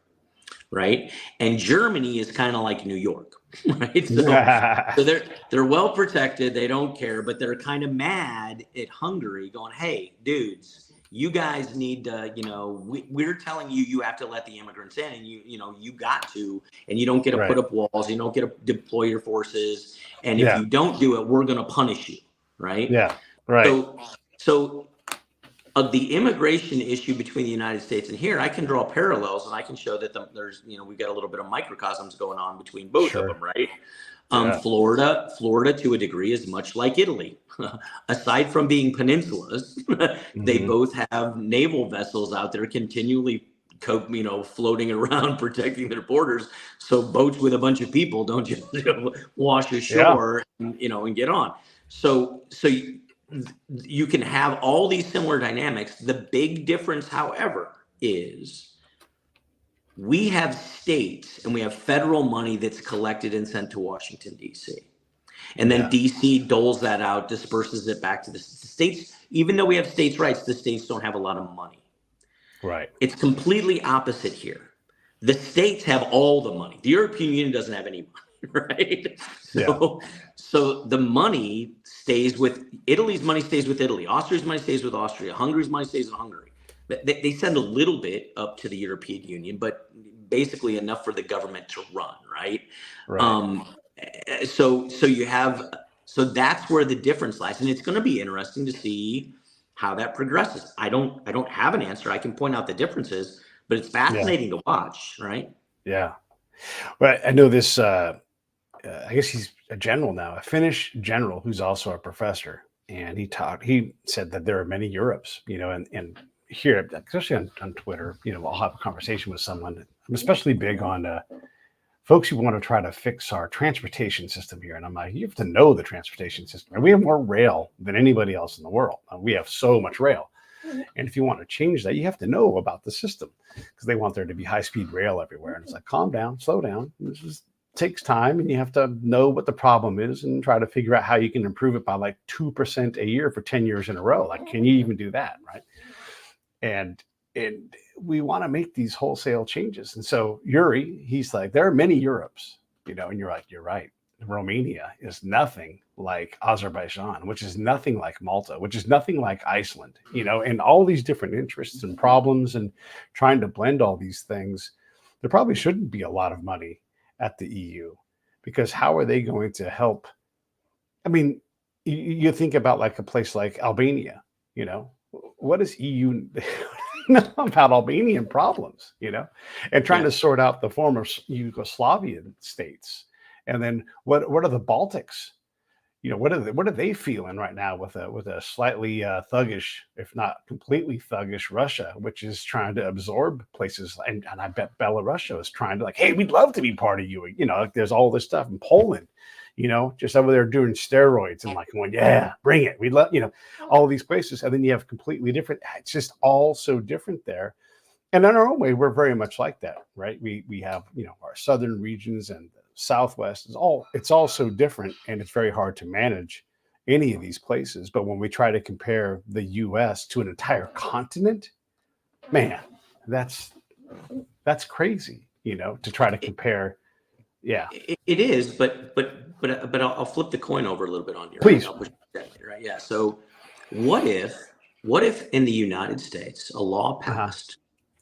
right? And Germany is kind of like New York, right? So they're well protected, they don't care, but they're kind of mad at Hungary, going, "Hey, dudes, you guys need to, we're telling you have to let the immigrants in, and you got to, and you don't get to put up walls, you don't get to deploy your forces, and if you don't do it, we're going to punish you," right? Yeah, right. So the immigration issue between the United States and here, I can draw parallels, and I can show that there's, we've got a little bit of microcosms going on between both of them, right? Florida to a degree is much like Italy. Aside from being peninsulas, they both have naval vessels out there continually floating around protecting their borders, so boats with a bunch of people don't just wash ashore and get on. So you can have all these similar dynamics. The big difference, however, is we have states and we have federal money that's collected and sent to Washington, D.C. And then D.C. doles that out, disperses it back to the states. Even though we have states' rights, the states don't have a lot of money. Right. It's completely opposite here. The states have all the money. The European Union doesn't have any money, right? So the money stays with Italy's money stays with Italy. Austria's money stays with Austria. Hungary's money stays with Hungary. They send a little bit up to the European Union, but basically enough for the government to run, right? So that's where the difference lies, and it's going to be interesting to see how that progresses. I don't have an answer. I can point out the differences, but it's fascinating to watch, right? Yeah. Well, I know this. I guess he's a general now, a Finnish general who's also a professor, and he said that there are many Europes, and here, especially on Twitter, I'll have a conversation with someone. I'm especially big on folks who want to try to fix our transportation system here. And I'm like, you have to know the transportation system. And we have more rail than anybody else in the world. We have so much rail. And if you want to change that, you have to know about the system, because they want there to be high-speed rail everywhere. And it's like, calm down, slow down. takes time, and you have to know what the problem is and try to figure out how you can improve it by like 2% a year for 10 years in a row. Like, can you even do that? Right. And we want to make these wholesale changes. And so Yuri, he's like, there are many Europes, and you're like, you're right. Romania is nothing like Azerbaijan, which is nothing like Malta, which is nothing like Iceland, and all these different interests and problems, and trying to blend all these things. There probably shouldn't be a lot of money at the EU, because how are they going to help? I mean, you think about like a place like Albania, what does EU know about Albanian problems, and trying to sort out the former Yugoslavian states. And then what are the Baltics? What are they feeling right now with a slightly thuggish, if not completely thuggish, Russia, which is trying to absorb places, and I bet Belarus is trying to, like, hey, we'd love to be part of you. Like, there's all this stuff in Poland, just over there doing steroids and like going, yeah, bring it. We love, all these places, and then you have completely different. It's just all so different there. And in our own way, we're very much like that, right? We have our southern regions and Southwest it's all so different, and it's very hard to manage any of these places. But when we try to compare the US to an entire continent, man, that's crazy, to try to compare. Yeah, it is, but I'll flip the coin over a little bit on you. Please. Right? Yeah. So what if in the United States a law passed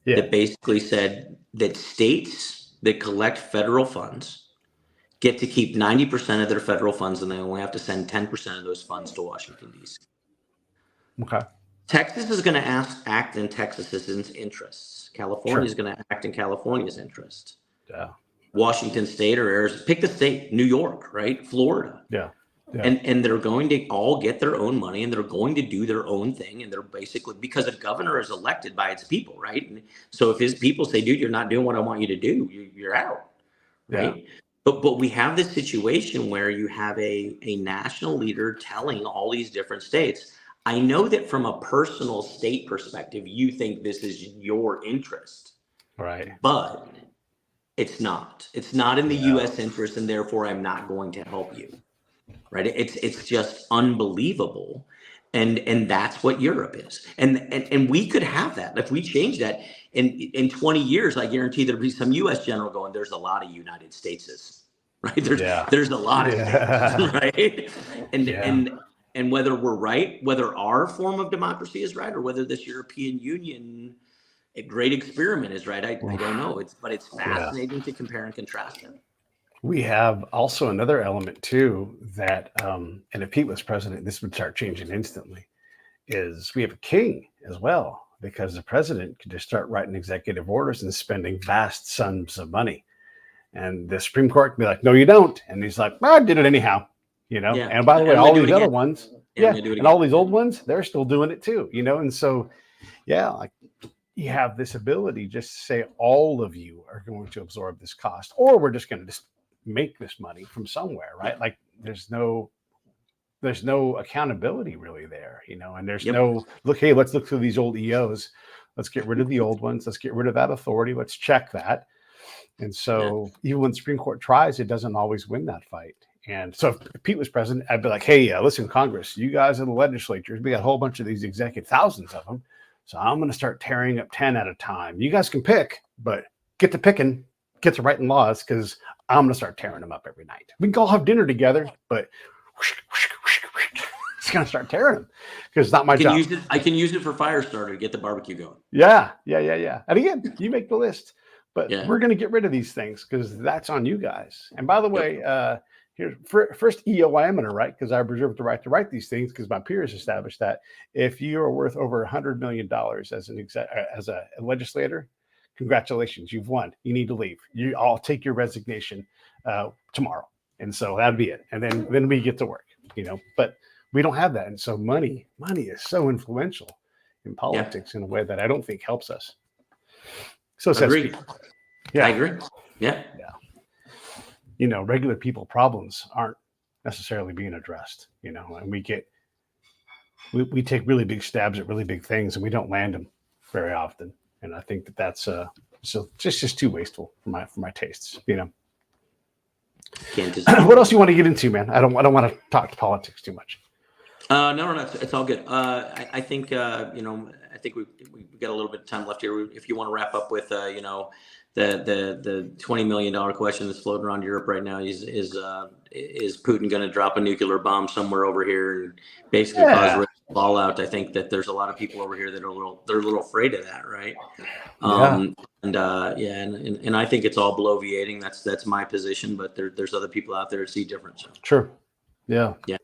that basically said that states that collect federal funds get to keep 90% of their federal funds, and they only have to send 10% of those funds to Washington, D.C. Okay. Texas is going to act in Texas's interests. California is going to act in California's interest. Yeah. Washington State or Arizona, pick the state, New York, right? Florida. Yeah. And they're going to all get their own money, and they're going to do their own thing. And they're basically, because a governor is elected by its people, right? And so if his people say, dude, you're not doing what I want you to do, you're out, right? Yeah. But we have this situation where you have a national leader telling all these different states, I know that from a personal state perspective, you think this is your interest. Right. But it's not. It's not in the U.S. interest, and therefore I'm not going to help you. Right? It's just unbelievable. And that's what Europe is. And we could have that. If we change that in 20 years, I guarantee there'll be some US general going, there's a lot of United Stateses, right? There's a lot of states, right? And whether we're right, whether our form of democracy is right, or whether this European Union, a great experiment, is right, I don't know. But it's fascinating to compare and contrast them. We have also another element too that, and if Pete was president, this would start changing instantly, is we have a king as well, because the president could just start writing executive orders and spending vast sums of money. And the Supreme Court can be like, no, you don't. And he's like, well, I did it anyhow, And by the way, all these other ones, and all these old ones, they're still doing it too, And so, like, you have this ability just to say all of you are going to absorb this cost, or we're just going to just make this money from somewhere, right? Like there's no accountability really there, and there's no let's look through these old EOs. Let's get rid of the old ones. Let's get rid of that authority. Let's check that. And so even when the Supreme Court tries, it doesn't always win that fight. And so if Pete was president, I'd be like, hey, listen, Congress, you guys in the legislatures, we got a whole bunch of these executive, thousands of them. So I'm going to start tearing up 10 at a time. You guys can pick, but get to picking, get to writing laws, because I'm going to start tearing them up every night. We can all have dinner together, but it's going to start tearing them because it's not my job. I can use it for fire starter to get the barbecue going. Yeah. And again, you make the list, but we're going to get rid of these things because that's on you guys. And by the way, here's first EO I am going to write, because I reserve the right to write these things because my peers established that if you are worth over $100 million as a legislator, congratulations, you've won. You need to leave. I'll take your resignation tomorrow. And so that'd be it. And then we get to work, but we don't have that. And so money is so influential in politics in a way that I don't think helps us. So says people. Yeah, I agree. Yeah. Regular people problems aren't necessarily being addressed, and we take really big stabs at really big things and we don't land them very often. And I think that's so just too wasteful for my tastes, Can't disagree. What else do you want to get into, man? I don't want to talk politics too much. No, it's all good. I think I think we got a little bit of time left here. If you want to wrap up with the $20 million question that's floating around Europe right now is Putin going to drop a nuclear bomb somewhere over here and basically cause fallout? I think that there's a lot of people over here that are a little afraid of that, right? And I think it's all bloviating. That's my position, but there's other people out there that see different. So. Sure. Yeah. Yeah.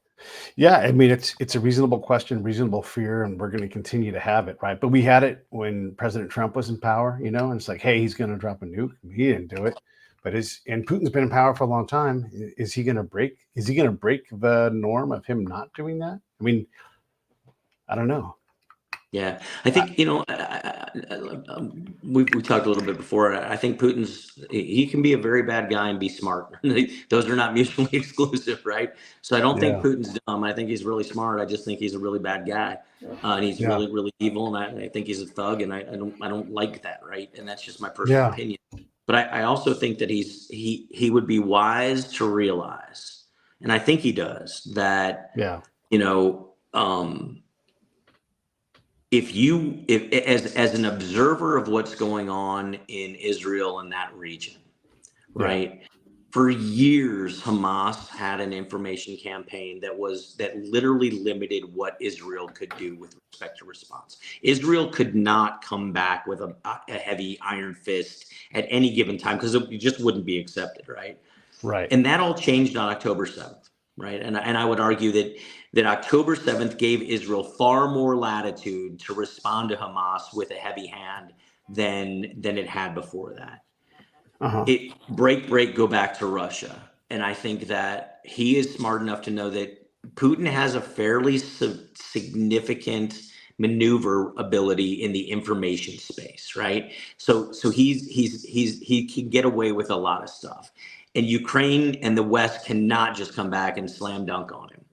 Yeah, I mean, it's a reasonable question, reasonable fear, and we're going to continue to have it, right? But we had it when President Trump was in power, and it's like, hey, he's going to drop a nuke. He didn't do it, but and Putin's been in power for a long time. Is he going to break? Is he going to break the norm of him not doing that? I mean, I don't know. Yeah, I think we talked a little bit before. I think he can be a very bad guy and be smart. Those are not mutually exclusive, right? So I don't think Putin's dumb. I think he's really smart. I just think he's a really bad guy, and he's really, really evil. And I think he's a thug, and I don't like that, right? And that's just my personal opinion. But I also think that he would be wise to realize, and I think he does, that if as an observer of what's going on in Israel and that region, right? For years, Hamas had an information campaign that literally limited what Israel could do with respect to response. Israel could not come back with a heavy iron fist at any given time because it just wouldn't be accepted, right? Right. And that all changed on October 7th, right? And I would argue that October 7th gave Israel far more latitude to respond to Hamas with a heavy hand than it had before that. It break, go back to Russia. And I think that he is smart enough to know that Putin has a fairly significant maneuver ability in the information space, right? So he can get away with a lot of stuff. And Ukraine and the West cannot just come back and slam dunk on him.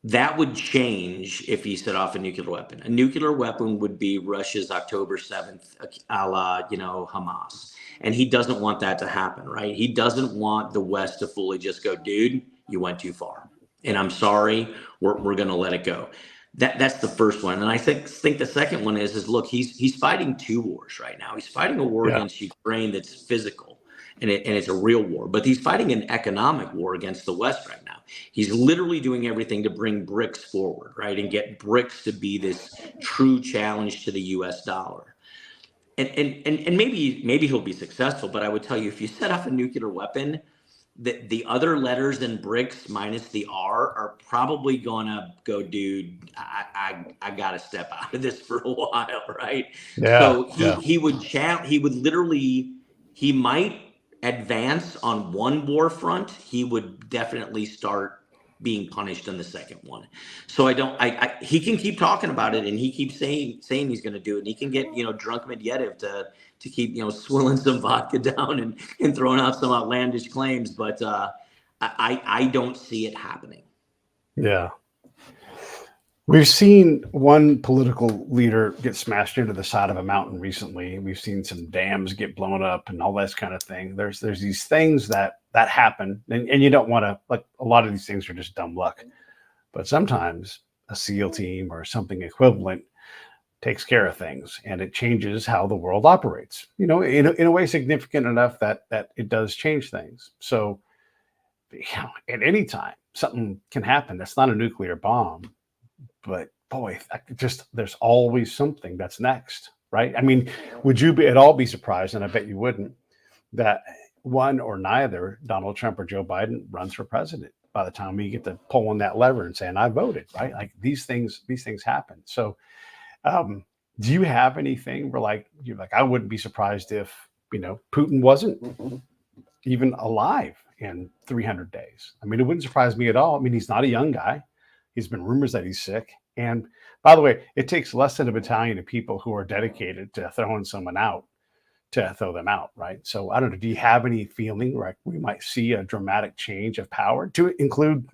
That would change if he set off a nuclear weapon. A nuclear weapon would be Russia's October 7th, a la, Hamas. And he doesn't want that to happen, right? He doesn't want the West to fully just go, dude, you went too far. And I'm sorry, we're going to let it go. That's the first one. And I think the second one is look, he's fighting two wars right now. He's fighting a war against Ukraine that's physical. And it's a real war, but he's fighting an economic war against the West right now. He's literally doing everything to bring BRICS forward, right, and get BRICS to be this true challenge to the U.S. dollar. And maybe he'll be successful, but I would tell you, if you set off a nuclear weapon, the other letters in BRICS minus the R are probably gonna go, dude, I gotta step out of this for a while, right? So he might advance on one war front. He would definitely start being punished on the second one. So he can keep talking about it, and he keeps saying he's going to do it, and he can get drunk Medvedev to keep swilling some vodka down and throwing out some outlandish claims, but I don't see it happening. Yeah. We've seen one political leader get smashed into the side of a mountain recently. We've seen some dams get blown up and all this kind of thing. There's these things that happen, and you don't want to, like, a lot of these things are just dumb luck. But sometimes a SEAL team or something equivalent takes care of things, and it changes how the world operates, in a way significant enough that it does change things. So, at any time, something can happen. That's not a nuclear bomb. But boy, there's always something that's next, right? I mean, would you at all be surprised, and I bet you wouldn't, that one or neither Donald Trump or Joe Biden runs for president by the time we get to pulling that lever and saying, I voted, right? Like these things happen. So do you have anything where you're like, I wouldn't be surprised if, Putin wasn't even alive in 300 days. I mean, it wouldn't surprise me at all. I mean, he's not a young guy. He's been rumors that he's sick. And by the way, it takes less than a battalion of people who are dedicated to throwing someone out to throw them out, right? So I don't know. Do you have any feeling like we might see a dramatic change of power to include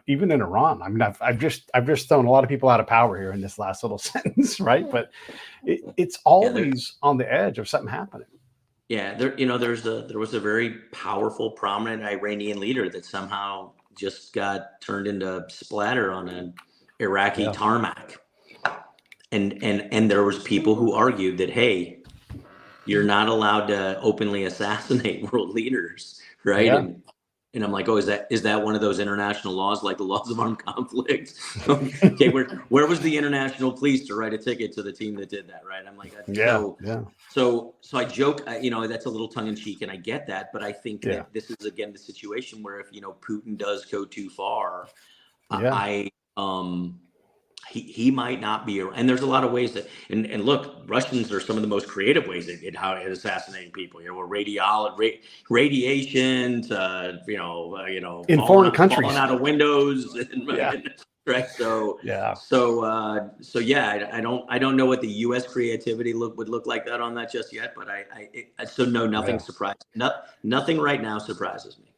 even in Iran? I mean, I've just thrown a lot of people out of power here in this last little sentence, right? But it's always on the edge of something happening. Yeah, there was a very powerful, prominent Iranian leader that somehow just got turned into splatter on an Iraqi Yeah. tarmac. And there was people who argued that, hey, you're not allowed to openly assassinate world leaders, right? Yeah. And I'm like, oh, is that one of those international laws, like the laws of armed conflict? Okay, where was the international police to write a ticket to the team that did that, right? I'm like, Yeah. Yeah. so I joke, that's a little tongue in cheek, and I get that, but I think Yeah. that this is again the situation where if Putin does go too far, Yeah. he might not be, and there's a lot of ways that, and look, Russians are some of the most creative ways at how assassinating people. Radiation, In foreign countries. falling out of windows, Yeah. right? So Yeah. yeah, I don't know what the U.S. creativity would look like that on that just yet, but so no, nothing surprises, nothing right now surprises me.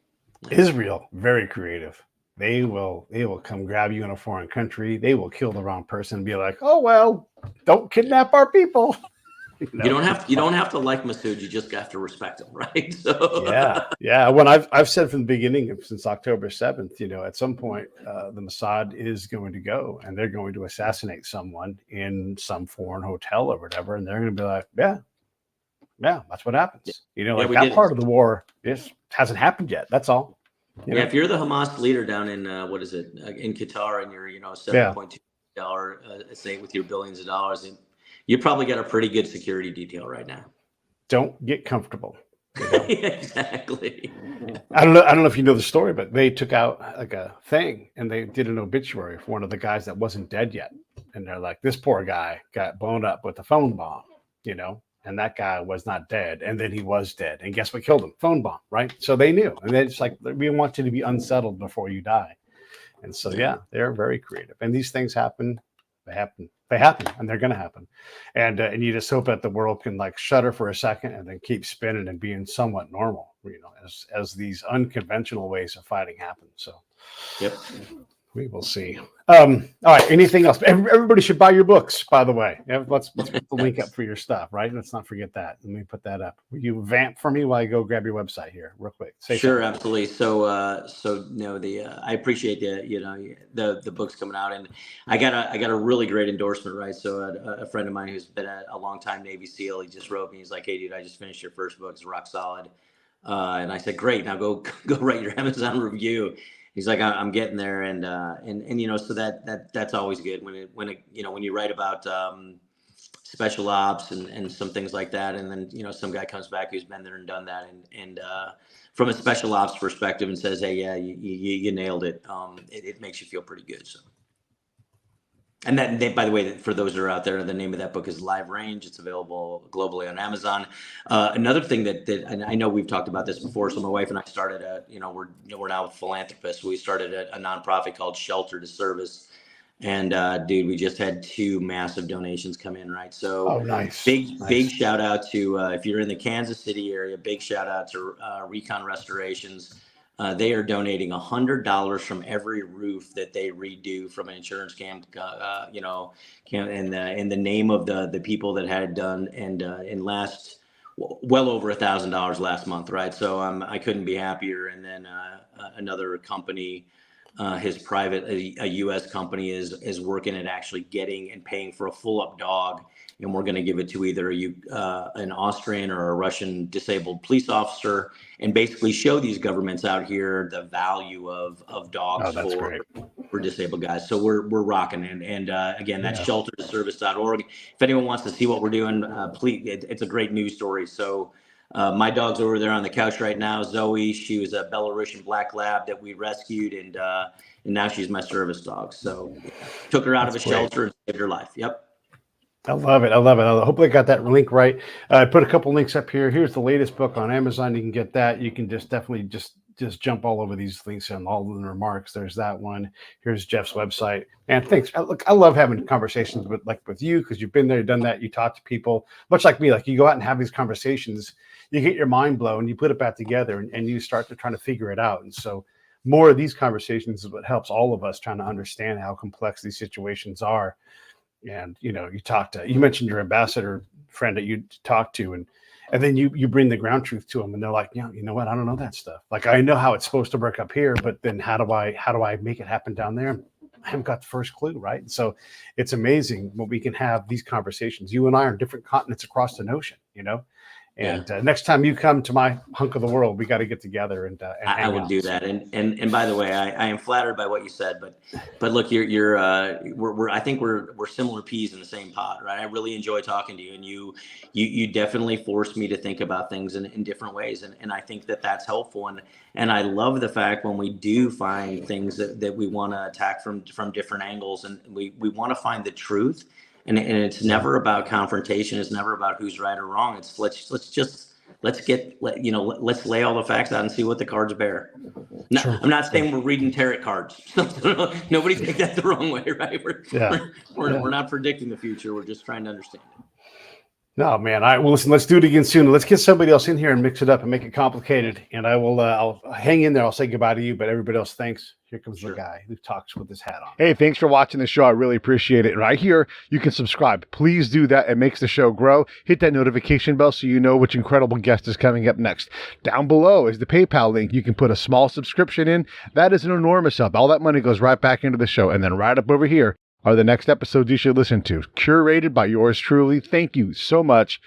Israel, very creative. They will come grab you in a foreign country. They will kill the wrong person and be like, oh well, don't kidnap our people. You don't have to like Masood, you just have to respect him, right? So yeah. When I've said from the beginning, since October 7th, at some point the Mossad is going to go and they're going to assassinate someone in some foreign hotel or whatever, and they're going to be like, yeah, that's what happens. That part of the war hasn't happened yet. That's all. If you're the Hamas leader down in in Qatar, and you're $7.2 estate with your billions of dollars, and you probably got a pretty good security detail right now. Don't get comfortable. Exactly. I don't know if you know the story, but they took out like a thing and they did an obituary for one of the guys that wasn't dead yet, and they're like, this poor guy got blown up with a phone bomb, and that guy was not dead, and then he was dead, and guess what killed him? Phone bomb, right? So they knew, and it's like, we want you to be unsettled before you die. And so they're very creative, and these things happen. They happen, and they're going to happen, and you just hope that the world can like shudder for a second and then keep spinning and being somewhat normal, as these unconventional ways of fighting happen. So yep, we will see. All right. Anything else? Everybody should buy your books, by the way. Let's put the link up for your stuff, right? Let's not forget that. Let me put that up. Will you vamp for me while I go grab your website here real quick? Sure, absolutely. So I appreciate the books coming out, and I got a really great endorsement, right? So a friend of mine who's been a long time Navy SEAL, he just wrote me. He's like, hey, dude, I just finished your first book. It's rock solid. And I said, great. Now go write your Amazon review. He's like, I'm getting there, and so that's always good when you write about special ops and some things like that, and then some guy comes back who's been there and done that, and from a special ops perspective, and says, hey, yeah, you nailed it. It makes you feel pretty good. So. And that, by the way, for those that are out there, the name of that book is Live Range. It's available globally on Amazon. Another thing that and I know we've talked about this before. So my wife and I started we're now philanthropists. We started a nonprofit called Shelter to Service. And dude, we just had 2 massive donations come in, right? So nice. Big shout out to if you're in the Kansas City area, big shout out to Recon Restorations. They are donating $100 from every roof that they redo from an insurance camp, in the name of the people that had it done, and in well over $1,000 last month, right? So I couldn't be happier. And then another company, his private, a U.S. company is working at actually getting and paying for a full up dog. And we're going to give it to either an Austrian or a Russian disabled police officer, and basically show these governments out here the value of dogs for disabled guys. So we're rocking, and again, that's sheltertoservice.org. If anyone wants to see what we're doing, please, it's a great news story. So my dog's over there on the couch right now. Zoe, she was a Belarusian black lab that we rescued, and now she's my service dog. So took her out of a shelter and saved her life. Yep. I love it. I hopefully I got that link right. I put a couple links up here. Here's the latest book on Amazon. You can get that. You can definitely jump all over these links and all of the remarks. There's that one. Here's Jeff's website. And thanks. I love having conversations with you, because you've been there, done that. You talk to people, much like me. Like, you go out and have these conversations, you get your mind blown, you put it back together, and you start to try to figure it out. And so more of these conversations is what helps all of us trying to understand how complex these situations are. And you mentioned your ambassador friend that you talked to, and And then you bring the ground truth to them, and they're like, yeah, you know what? I don't know that stuff. Like, I know how it's supposed to work up here, but then how do I make it happen down there? I haven't got the first clue, right? And so it's amazing when we can have these conversations. You and I are on different continents across the ocean, you know. And next time you come to my hunk of the world, we got to get together and I would do that. And by the way, I am flattered by what you said, but look, we're I think we're similar peas in the same pot, right? I really enjoy talking to you, and you definitely forced me to think about things in different ways, and I think that's helpful, and I love the fact when we do find things that we want to attack from different angles, and we want to find the truth. And it's never about confrontation. It's never about who's right or wrong. It's let's lay all the facts out and see what the cards bear. No, I'm not saying we're reading tarot cards. Nobody take that the wrong way, right? We're not predicting the future. We're just trying to understand it. No, man. Well, listen, let's do it again soon. Let's get somebody else in here and mix it up and make it complicated. And I'll hang in there. I'll say goodbye to you, but everybody else, thanks. Here comes the guy who talks with his hat on. Hey, thanks for watching the show. I really appreciate it. Right here, you can subscribe. Please do that. It makes the show grow. Hit that notification bell so you know which incredible guest is coming up next. Down below is the PayPal link. You can put a small subscription in. That is an enormous help. All that money goes right back into the show. And then right up over here are the next episodes you should listen to, curated by yours truly. Thank you so much